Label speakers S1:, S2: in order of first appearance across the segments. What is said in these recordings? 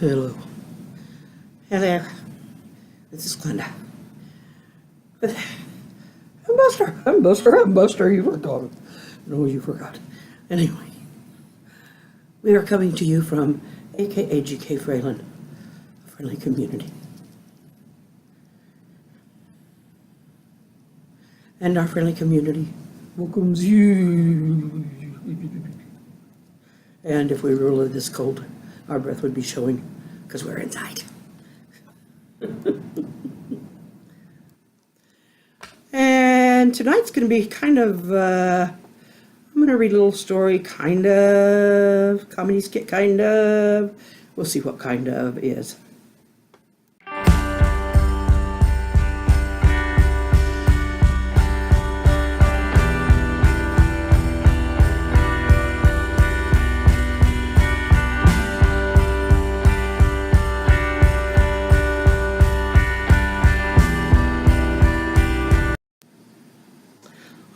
S1: Hello. Hello. This is Glenda. I'm Buster. You forgot. No, you forgot. Anyway, we are coming to you from AKA GK Fralin, a friendly community. And our friendly community welcomes you. And if we were really this cold, our breath would be showing because we're inside. And tonight's going to be kind of, I'm going to read a little story, kind of, comedy skit, kind of. We'll see what kind of is.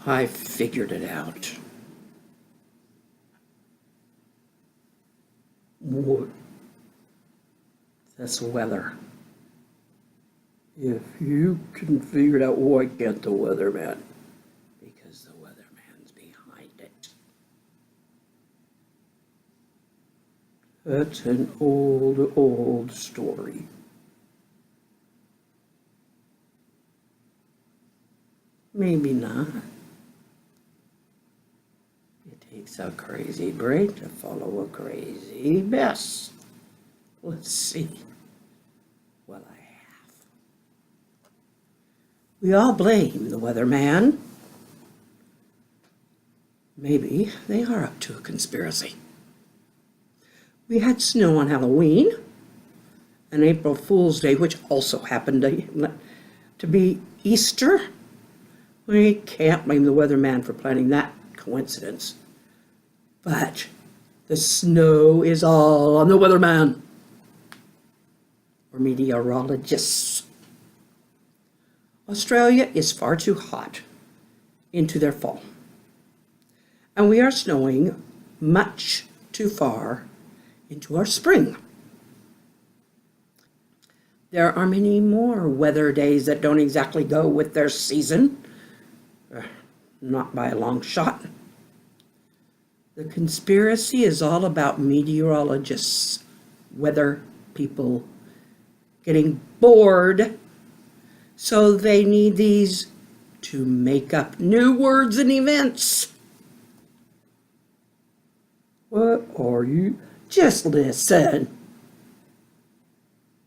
S1: I figured it out. What? That's weather. If you can figure it out, why can't the weatherman? Because the weatherman's behind it. That's an old story. Maybe not. Takes a crazy brain to follow a crazy mess. Let's see what I have. We all blame the weatherman. Maybe they are up to a conspiracy. We had snow on Halloween, and April Fool's Day, which also happened to be Easter. We can't blame the weatherman for planning that coincidence. But the snow is all on the weatherman, or meteorologists. Australia is far too hot into their fall, and we are snowing much too far into our spring. There are many more weather days that don't exactly go with their season, not by a long shot. The conspiracy is all about meteorologists, weather people, getting bored, so they need these to make up new words and events. What are you? Just listen.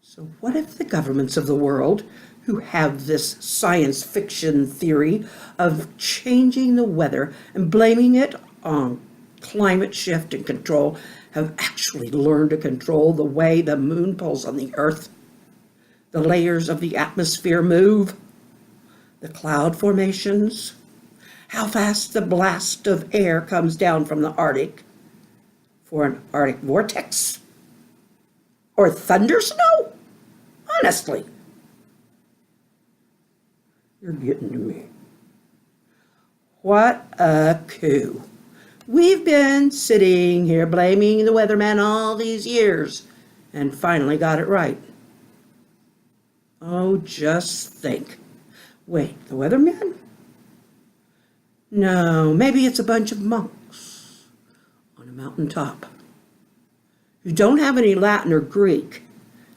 S1: So what if the governments of the world, who have this science fiction theory of changing the weather and blaming it on climate shift and control, have actually learned to control the way the moon pulls on the earth, the layers of the atmosphere move, the cloud formations, how fast the blast of air comes down from the Arctic for an Arctic vortex, or thunder snow? Honestly, you're getting to me. What a coup. We've been sitting here blaming the weatherman all these years and finally got it right. Oh, just think. Wait, the weatherman? No, maybe it's a bunch of monks on a mountaintop who don't have any Latin or Greek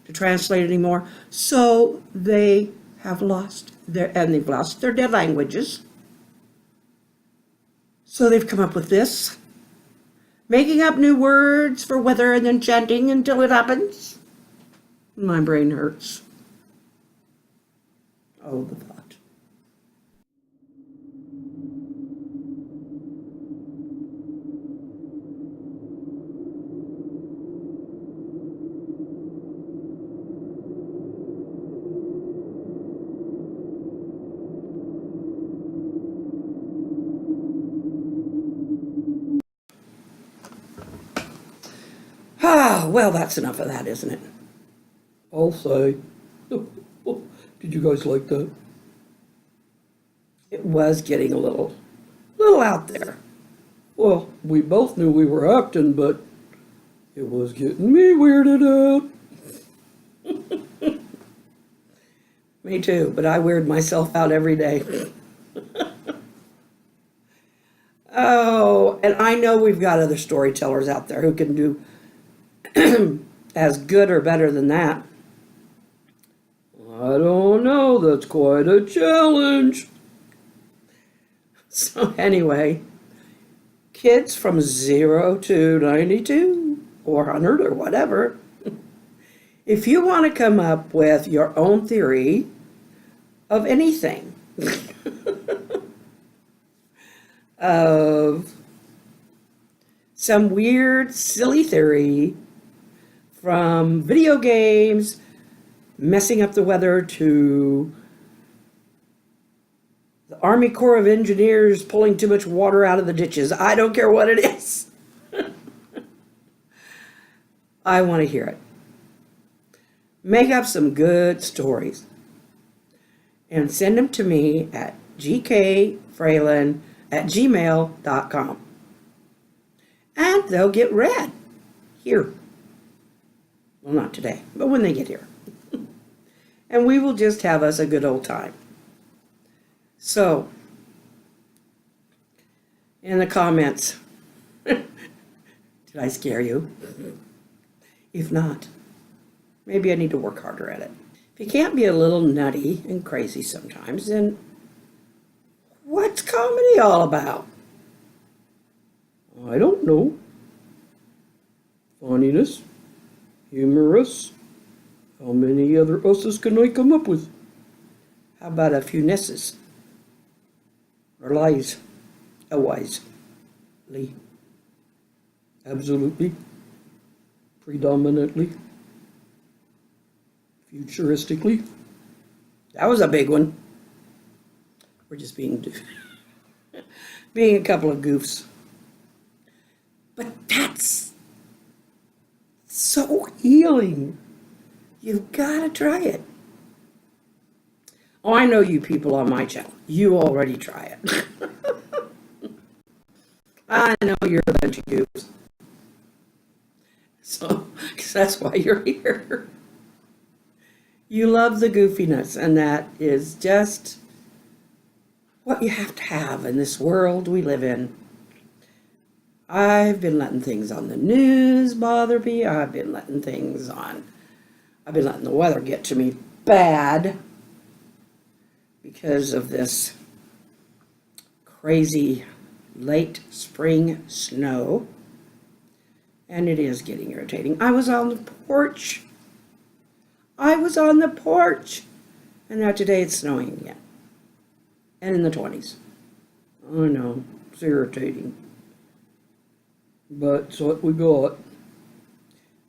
S1: to translate anymore, so they've lost their dead languages. So they've come up with this, making up new words for weather and then chanting until it happens. My brain hurts. Oh, the thought. Ah, well, that's enough of that, isn't it? I'll say. Did you guys like that? It was getting a little out there. Well, we both knew we were acting, but it was getting me weirded out. Me too, but I weird myself out every day. Oh, and I know we've got other storytellers out there who can do as good or better than that. I don't know, that's quite a challenge. So anyway, kids from 0 to 92 or 100 or whatever, if you want to come up with your own theory of anything, of some weird, silly theory from video games, messing up the weather, to the Army Corps of Engineers pulling too much water out of the ditches. I don't care what it is. I want to hear it. Make up some good stories and send them to me at gkfralin@gmail.com. And they'll get read here. Well, not today, but when they get here. And we will just have us a good old time. So, in the comments, did I scare you? If not, maybe I need to work harder at it. If you can't be a little nutty and crazy sometimes, then what's comedy all about? I don't know. Funniness, humorous. How many other us's can I come up with? How about a few nesses? Or lies? Wisely. Absolutely. Predominantly. Futuristically. That was a big one. We're just being a couple of goofs. But that's so healing. You've got to try it. Oh, I know you people on my channel. You already try it. I know you're a bunch of goofs. So, 'cause that's why you're here. You love the goofiness, and that is just what you have to have in this world we live in. I've been letting things on the news bother me. I've been letting the weather get to me bad because of this crazy late spring snow. And it is getting irritating. I was on the porch. And now today it's snowing again. And in the 20s. I know, it's irritating. But it's what we got.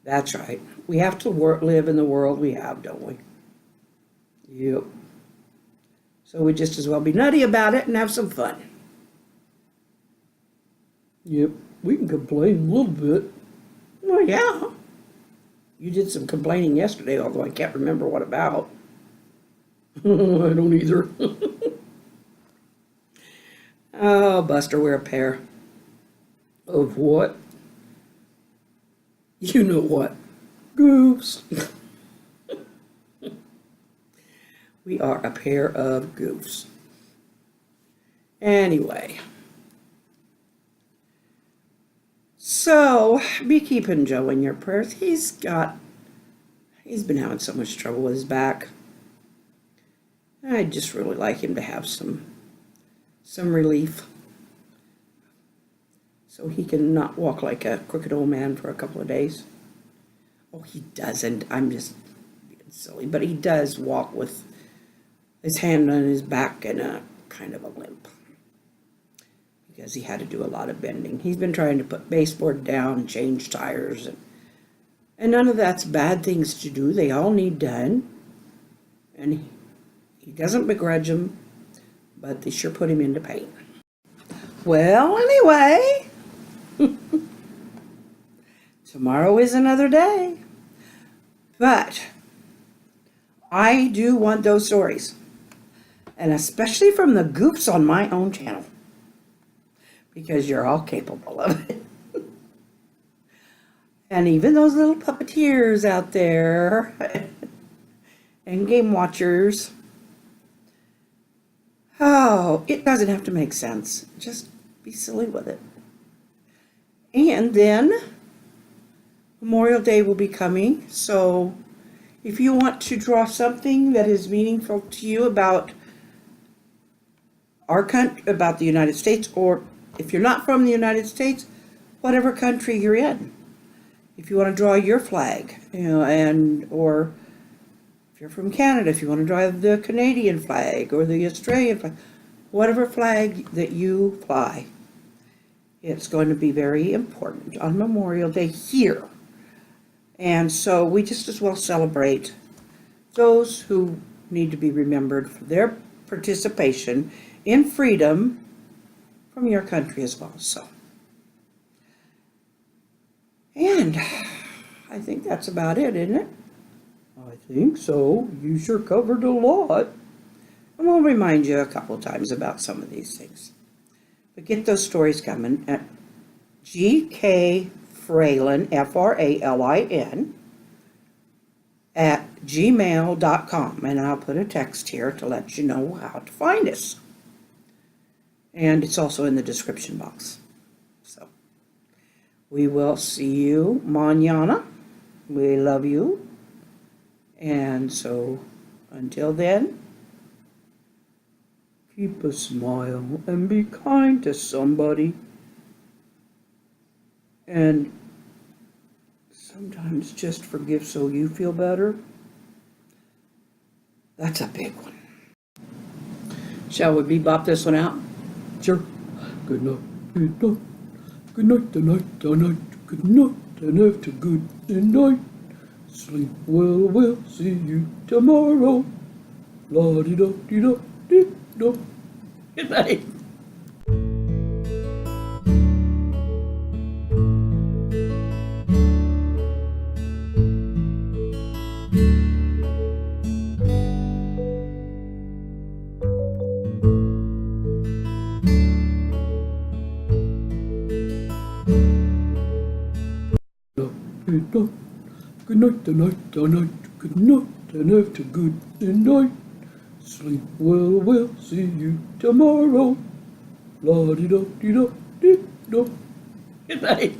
S1: That's right. We have to live in the world we have, don't we? Yep. So we just as well be nutty about it and have some fun. Yep. We can complain a little bit. Well, yeah. You did some complaining yesterday, although I can't remember what about. I don't either. Oh, Buster, we're a pair. Of what? You know what? Goofs. We are a pair of goofs. Anyway. So, be keeping Joe in your prayers. He's been having so much trouble with his back. I'd just really like him to have some relief, so he can not walk like a crooked old man for a couple of days. Oh, he doesn't. I'm just being silly. But he does walk with his hand on his back and a kind of a limp, because he had to do a lot of bending. He's been trying to put baseboard down, change tires, and none of that's bad things to do. They all need done. And he doesn't begrudge them, but they sure put him into pain. Well, anyway, tomorrow is another day. But I do want those stories, and especially from the goofs on my own channel, because you're all capable of it. And even those little puppeteers out there and game watchers, Oh, it doesn't have to make sense. Just be silly with it. And then Memorial Day will be coming, so if you want to draw something that is meaningful to you about our country, about the United States, or if you're not from the United States, whatever country you're in. If you want to draw your flag, or if you're from Canada, if you want to draw the Canadian flag or the Australian flag, whatever flag that you fly, it's going to be very important on Memorial Day here. And so we just as well celebrate those who need to be remembered for their participation in freedom from your country as well. So, and I think that's about it, isn't it? I think so. You sure covered a lot. And we'll remind you a couple times about some of these things. But get those stories coming at GK Fralin, Fralin, at gmail.com. And I'll put a text here to let you know how to find us. And it's also in the description box. So, we will see you mañana. We love you. And so, until then, keep a smile and be kind to somebody. And sometimes just forgive so you feel better. That's a big one. Shall we bebop this one out?
S2: Sure. Good night, good night. Good night, the night, good night, and have a good night. Sleep well, we'll see you tomorrow. La-di-da-di-da-di-da.
S1: Good night.
S2: Good night, the night, good night, and have a good night. Sleep well, we'll see you tomorrow. La-di-da-di-da-di-da.
S1: Good night.